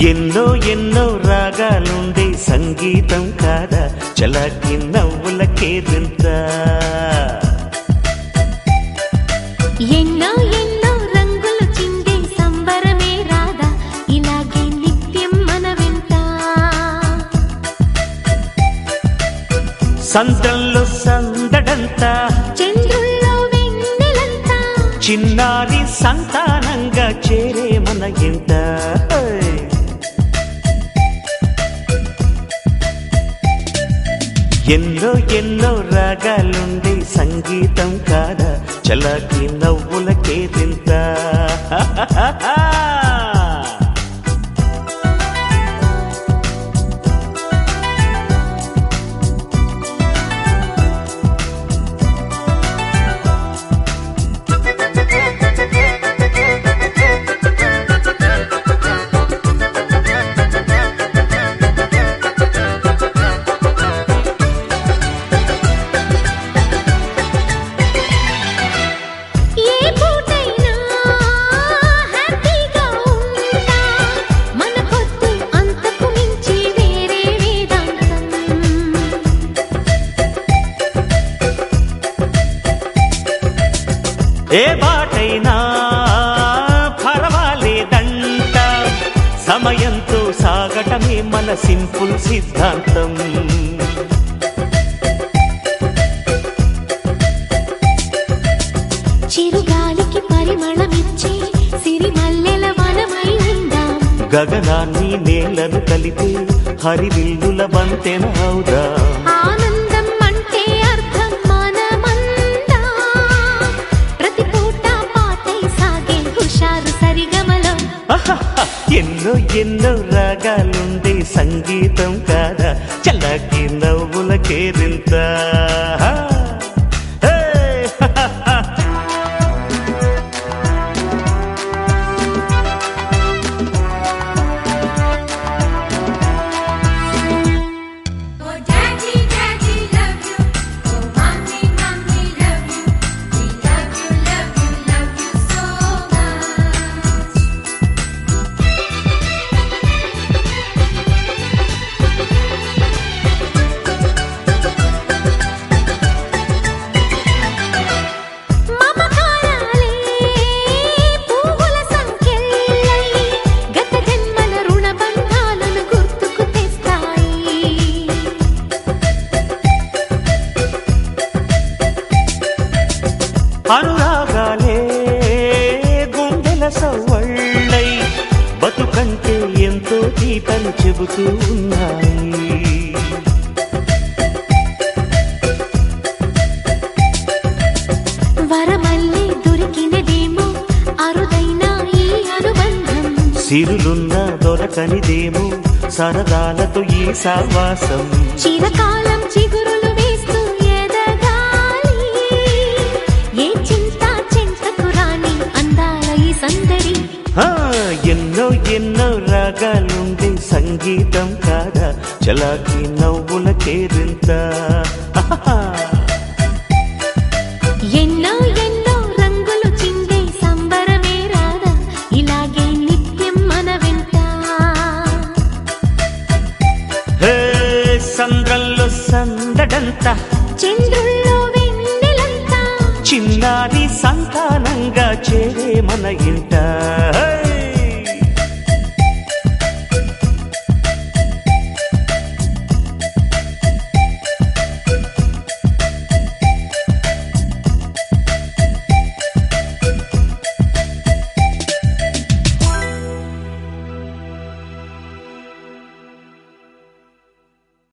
ఎన్నో ఎన్నో రాగాలుండే సంగీతం కాదా చలాకి నవ్వులకేరింత ఎన్నో ఎన్నో రంగులు చిందే సంబరమే రాదా ఇలాగే నిత్యం మన వెంట సంద్రంలో సందడంతా చంద్రుల్లో వెన్నెలంతా చిన్నారి సంతానంగా చేరే మన ఇంట ఎన్నో ఎన్నో రాగాలుండే సంగీతం కాదా చలాకి నవ్వులకేరింత ఏ బాటైనా పర్వాలేదంట సమయంతో సాగటమే మన సింపుల్ సిద్ధాంతం చిరుగాలికి పరిమళమిచ్చే సిరిమల్లెల వనమై ఉందాం గగనాన్ని నేలను కలిపే హరివిల్లుల వంతెన అవుదాం ఆనందం అంటే అర్థం మనమందా ప్రతి పూట పాటై సాగే హుషారు సరిగమలో ఎన్నో ఎన్నో రాగాలుండే సంగీతం కాదా చల్లకి నవ్వులకేరింత అనురాగాలే గుండెల సవ్వళ్ళై బతుకంటే ఎంతో తీపని చెబుతూ ఉన్నాయి వరమల్లే దొరికినదేమో అరుదైన ఈ అనుబంధం సిరులున్న దొరకనిదేమో సరదాలతో ఈ సావాసం చిరకాలం చిగురులు వేస్తూ ఎదగాలి ఏ చింత చింతకు రాని అందాల ఈ సందడి ఎన్నో ఎన్నో రాగాలుండే సంగీతం కాదా చలాకి నవ్వులకేరింత ఎన్నో ఎన్నో రంగులు చిందే సంబరమే రాదా ఇలాగే నిత్యం మన వెంట సంద్రంలో సందడంతా చంద్రుల్లో వెన్నెలంతా చిన్నారి సంతానంగా చేరే మన ఇంట